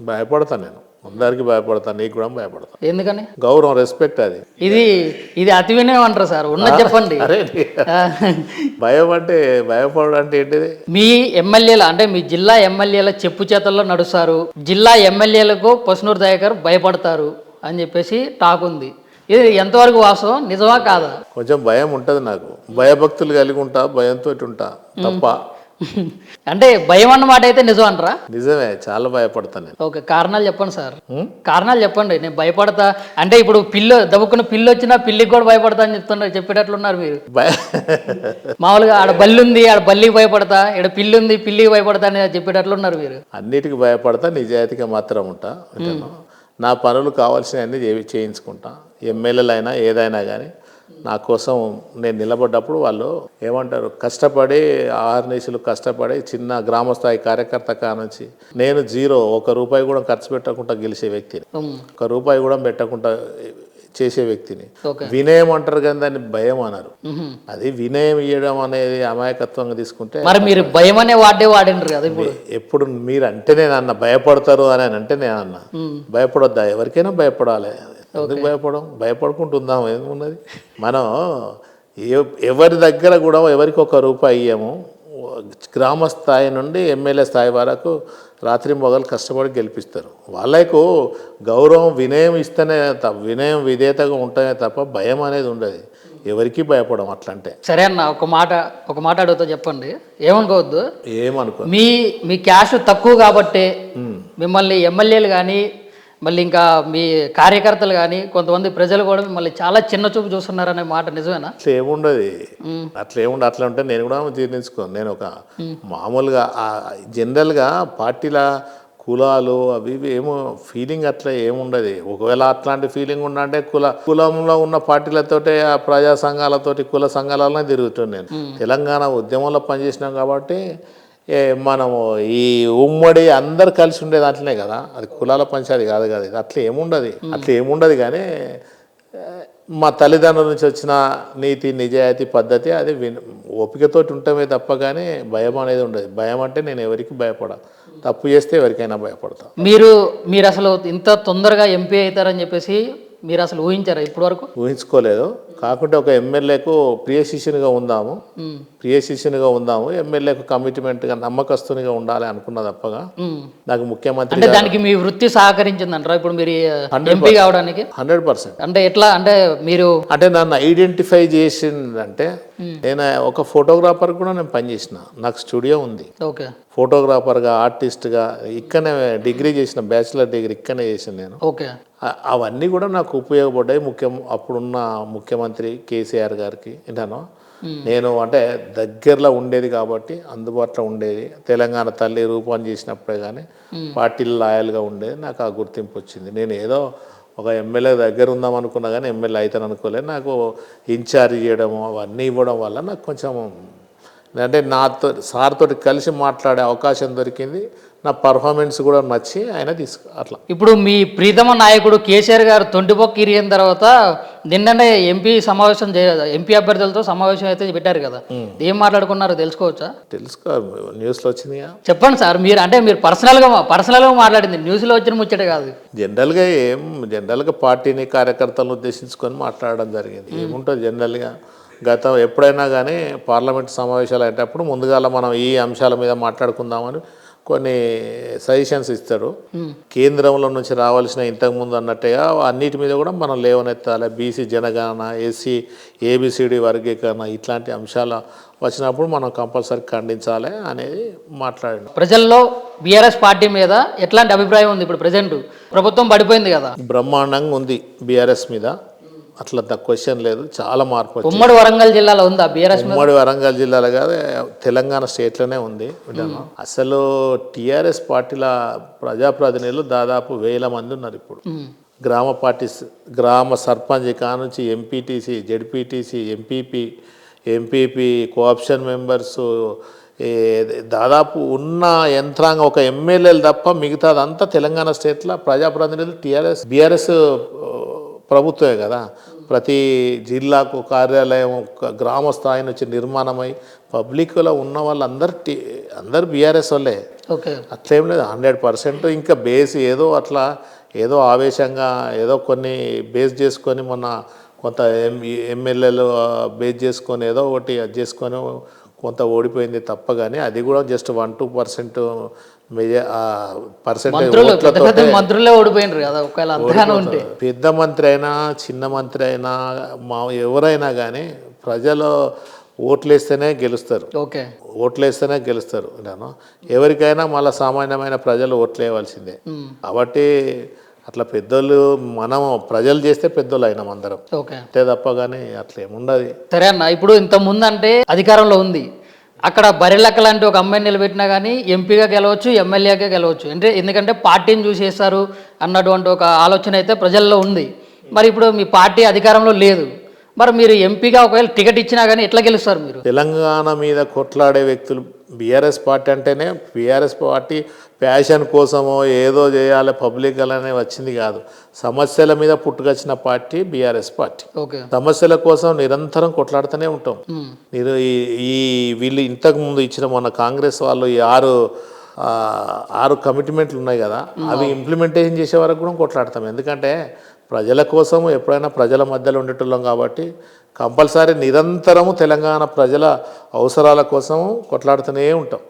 భయపడతాను నేను, అందరికీ భయపడతాను, నీకు కూడా భయపడతాను. ఎందుకని? గౌరవం, రెస్పెక్ట్ అది. ఇది ఇది అతి వినయం అంటారు సార్, ఉన్నది చెప్పండి. అరే భయం అంటే, భయపడడం అంటే ఏంటిది? మీ ఎమ్మెల్యేల అంటే మీ జిల్లా ఎమ్మెల్యేల చెప్పు చేతల్లో నడుస్తారు, జిల్లా ఎమ్మెల్యేలకు పొస్నూరు దయాకర్ భయపడతారు అని చెప్పేసి టాక్ ఉంది. ఇది ఎంతవరకు వాస్తవం, నిజమా కాదా? కొంచెం భయం ఉంటుంది నాకు, భయభక్తులు కలిగి ఉంటా, భయంతో ఉంటా తప్ప. అంటే భయం అన్నమాట అయితే నిజం అంటారా? నిజమే, చాలా భయపడతాను నేను. ఓకే, కారణాలు చెప్పండి సార్, కారణాలు చెప్పండి. నేను భయపడతా అంటే ఇప్పుడు దవ్వుకున్న పిల్లి వచ్చినా పిల్లికి కూడా భయపడతా అని చెప్తున్నారు, చెప్పేటట్లున్నారు మీరు. మామూలుగా ఆడ బల్లి ఉంది, ఆడ బల్లికి భయపడతా, ఇక్కడ పిల్లి ఉంది పిల్లికి భయపడతా అని చెప్పేటట్లున్నారు మీరు. అన్నిటికీ భయపడతా, నిజాయితీగా మాత్రం ఉంటా. నా పనులు కావాల్సినవన్నీ చేయించుకుంటా. ఎమ్మెల్యేలు అయినా ఏదైనా కానీ నా కోసం నేను నిలబడ్డప్పుడు వాళ్ళు ఏమంటారు, కష్టపడి ఆర్నేసులు కష్టపడి చిన్న గ్రామస్థాయి కార్యకర్త కానుంచి నేను జీరో, 1 రూపాయి కూడా ఖర్చు పెట్టకుండా గెలిచే వ్యక్తిని, 1 రూపాయి కూడా పెట్టకుండా చేసే వ్యక్తిని. వినయం అంటారు కానీ దాన్ని భయం అన్నారు. అది వినయం ఇవ్వడం అనేది అమాయకత్వంగా తీసుకుంటే. మరి మీరు భయం అనే వాడినారు కదా ఇప్పుడు. ఎప్పుడు మీరు అంటే నేను అన్న భయపడతారు అని అంటే నేను అన్నా, భయపడొద్దా? ఎవరికైనా భయపడాలి, ఎందుకు భయపడం? భయపడుకుంటుందాం, ఏమున్నది? మనం ఎవరి దగ్గర కూడా ఎవరికి 1 రూపాయి ఇయ్యము. గ్రామ స్థాయి నుండి ఎమ్మెల్యే స్థాయి వరకు రాత్రి మొగలు కష్టపడి గెలిపిస్తారు. వాళ్ళకు గౌరవం వినయం ఇస్తేనే వినయం విధేయతగా ఉంటానే తప్ప భయం అనేది ఉండదు. ఎవరికి భయపడం అట్లంటే. సరే అన్న, ఒక మాట అడుగుతా, చెప్పండి, ఏమనుకోవద్దు. ఏమనుకో, మీ క్యాష్ తక్కువ కాబట్టి మిమ్మల్ని ఎమ్మెల్యేలు కానీ మళ్ళీ ఇంకా మీ కార్యకర్తలు కానీ కొంతమంది ప్రజలు కూడా మిమ్మల్ని చాలా చిన్న చూపు చూస్తున్నారనే మాట నిజమేనా? అట్లా ఏముండదు, అట్లా ఉంటే నేను కూడా జీర్ణించుకోను. నేను ఒక మామూలుగా జనరల్గా పార్టీల కులాలు అవి ఏమో ఫీలింగ్ అట్లా ఏముండదు. ఒకవేళ అట్లాంటి ఫీలింగ్ ఉండంటే కులంలో ఉన్న పార్టీలతోటి, ఆ ప్రజా సంఘాలతోటి, కుల సంఘాలలోనే తిరుగుతాను నేను. తెలంగాణ ఉద్యమంలో పనిచేసినాం కాబట్టి మనము ఈ ఉమ్మడి అందరు కలిసి ఉండేది అట్లనే కదా, అది కులాల పంచాయతీ కాదు కదా. ఇది అట్లా ఏముండదు కానీ మా తల్లిదండ్రుల నుంచి వచ్చిన నీతి నిజాయితీ పద్ధతి అది ఓపికతోటి ఉంటామే తప్ప కానీ భయం అనేది ఉండదు. భయం అంటే నేను ఎవరికి భయపడా, తప్పు చేస్తే ఎవరికైనా భయపడతా. మీరు అసలు ఇంత తొందరగా ఎంపీ అవుతారని చెప్పేసి మీరు అసలు ఊహించారా ఇప్పటి వరకు? ఊహించుకోలేదు. కాకుంటే ఒక ఎమ్మెల్యేకు ప్రియ శిష్యునిగా ఉందాము, ఎమ్మెల్యేకు కమిట్మెంట్గా నమ్మకస్తునిగా ఉండాలి అనుకున్న తప్పగా నాకు ముఖ్యమంత్రి అంటే దానికి మీ వృత్తి సహకరించిందంటారా ఇప్పుడు మీరు ఎంపీ కావడానికి? 100%. అంటే ఎట్లా అంటే మీరు అంటే నన్ను ఐడెంటిఫై చేసిందంటే, నేను ఒక ఫోటోగ్రాఫర్ కూడా నేను పనిచేసిన, నాకు స్టూడియో ఉంది. ఓకే, ఫోటోగ్రాఫర్గా, ఆర్టిస్ట్గా ఇక్కడనే డిగ్రీ చేసిన, బ్యాచిలర్ డిగ్రీ ఇక్కడనే చేసిన నేను. ఓకే, అవన్నీ కూడా నాకు ఉపయోగపడ్డాయి. అప్పుడున్న ముఖ్యమంత్రి కేసీఆర్ గారికి ఏంటనో నేను అంటే దగ్గరలో ఉండేది కాబట్టి, అందుబాటులో ఉండేది. తెలంగాణ తల్లి రూపాన్ని చేసినప్పుడే కానీ పార్టీలు లాయల్గా ఉండేది. నాకు ఆ గుర్తింపు వచ్చింది. నేను ఏదో ఒక ఎమ్మెల్యే దగ్గర ఉందాం అనుకున్నా కానీ ఎమ్మెల్యే అవుతాను అనుకోలేదు. నాకు ఇన్ఛార్జ్ చేయడము అవన్నీ ఇవ్వడం వల్ల నాకు కొంచెం అంటే సార్ తోటి కలిసి మాట్లాడే అవకాశం దొరికింది. నా పర్ఫార్మెన్స్ కూడా నచ్చి ఆయన అట్లా. ఇప్పుడు మీ ప్రీతమ నాయకుడు కేసీఆర్ గారు తొంటిపొక్క ఇరిగిన తర్వాత నిన్ననే ఎంపీ అభ్యర్థులతో సమావేశం అయితే పెట్టారు కదా, ఏం మాట్లాడుకున్నారో తెలుసుకోవచ్చా? న్యూస్లో వచ్చింది. చెప్పండి సార్. మీరు పర్సనల్గా మాట్లాడింది, న్యూస్లో వచ్చిన ముచ్చట కాదు. జనరల్గా పార్టీని, కార్యకర్తలను ఉద్దేశించుకొని మాట్లాడడం జరిగింది. ఏముంటుంది జనరల్గా ఎప్పుడైనా కానీ పార్లమెంట్ సమావేశాలు అయ్యేటప్పుడు ముందుగాల మనం ఈ అంశాల మీద మాట్లాడుకుందామని కొన్ని సజెషన్స్ ఇస్తారు. కేంద్రంలో నుంచి రావాల్సిన ఇంతకుముందు అన్నట్టుగా అన్నిటి మీద కూడా మనం లేవనెత్తాలి. బీసీ జనగణన, ఎస్సీ ఏబిసిడి వర్గీకరణ ఇట్లాంటి అంశాలు వచ్చినప్పుడు మనం కంపల్సరీ ఖండించాలి అనేది మాట్లాడినాం. ప్రజల్లో బీఆర్ఎస్ పార్టీ మీద ఎట్లాంటి అభిప్రాయం ఉంది? ఇప్పుడు ప్రజెంట్ ప్రభుత్వం పడిపోయింది కదా, బ్రహ్మాండంగా ఉంది బీఆర్ఎస్ మీద, అట్లా క్వశ్చన్ లేదు. చాలా మార్పు. ఉమ్మడి వరంగల్ జిల్లాలో ఉందా బీఆర్ఎస్? ఉమ్మడి వరంగల్ జిల్లాలో కాదు, తెలంగాణ స్టేట్లోనే ఉంది. అసలు టీఆర్ఎస్ పార్టీల ప్రజాప్రతినిధులు దాదాపు 1000 మంది ఉన్నారు ఇప్పుడు. గ్రామ సర్పంచ్ కానుంచి MPTC, ZPTC, MPP, cooption members, దాదాపు ఉన్న యంత్రాంగం ఒక ఎమ్మెల్యేలు తప్ప మిగతాదంతా తెలంగాణ స్టేట్లో ప్రజాప్రతినిధులు బీఆర్ఎస్ ప్రభుత్వమే కదా. ప్రతి జిల్లాకు కార్యాలయం గ్రామ స్థాయి నుంచి నిర్మాణమై పబ్లిక్లో ఉన్న వాళ్ళందరూ బీఆర్ఎస్ వాళ్ళే. ఓకే. అట్లేం లేదు, 100%. ఇంకా బేస్ ఏదో అట్లా ఏదో ఆవేశంగా ఏదో కొన్ని బేస్ చేసుకొని మొన్న కొంత ఎమ్మెల్యేలు బేస్ చేసుకొని ఏదో ఒకటి అది చేసుకొని కొంత ఓడిపోయింది తప్ప, కానీ అది కూడా జస్ట్ 1-2% పర్సెంటేజ్ మంత్రులు పెద్ద ఓట్లతో పెద్ద మంత్రులే ఓడిపోయినారు కదా ఒకవేళ అంతగానే ఉంటే. పెద్ద మంత్రి అయినా చిన్న మంత్రి అయినా ఎవరైనా కానీ ప్రజలు ఓట్లేస్తేనే గెలుస్తారు, ఓకే. ఓట్లేస్తేనే గెలుస్తారు. నేను ఎవరికైనా మళ్ళీ సామాన్యమైన ప్రజలు ఓట్లేయవలసిందే. కాబట్టి అట్లా పెద్దోళ్ళు మనం ప్రజలు చేస్తే పెద్దోళ్ళు అయినాం అందరం, ఓకే. అంతే తప్ప కానీ అట్లా ఏముండదు. సరే అన్న, ఇప్పుడు ఇంత ముందు అంటే అధికారంలో ఉంది, అక్కడ బరిలెక్క లాంటి ఒక అమ్మాయిని నిలబెట్టినా కానీ ఎంపీగా గెలవచ్చు, ఎమ్మెల్యేగా గెలవచ్చు. అంటే ఎందుకంటే పార్టీని చూసేస్తారు అన్నటువంటి ఒక ఆలోచన అయితే ప్రజల్లో ఉంది. మరి ఇప్పుడు మీ పార్టీ అధికారంలో లేదు, మరి మీరు ఎంపీగా ఒకవేళ టికెట్ ఇచ్చినా కానీ ఎట్లా గెలుస్తారు మీరు? తెలంగాణ మీద కొట్లాడే వ్యక్తులు బీఆర్ఎస్ పార్టీ అంటేనే బీఆర్ఎస్ పార్టీ ప్యాషన్ కోసమో ఏదో చేయాలి పబ్లిక్ అలానే వచ్చింది కాదు, సమస్యల మీద పుట్టుకొచ్చిన పార్టీ బీఆర్ఎస్ పార్టీ. ఓకే. సమస్యల కోసం నిరంతరం కొట్లాడుతూనే ఉంటాం. మీరు ఈ వీళ్ళు ఇంతకు ముందు ఇచ్చిన మొన్న కాంగ్రెస్ వాళ్ళు ఈ ఆరు కమిట్మెంట్లు ఉన్నాయి కదా, అవి ఇంప్లిమెంటేషన్ చేసే వరకు కూడా కొట్లాడతాం. ఎందుకంటే ప్రజల కోసం ఎప్పుడైనా ప్రజల మధ్యలో ఉండేటోళ్ళం కాబట్టి కంపల్సరీ నిరంతరము తెలంగాణ ప్రజల అవసరాల కోసం కొట్లాడుతూనే ఉంటాం.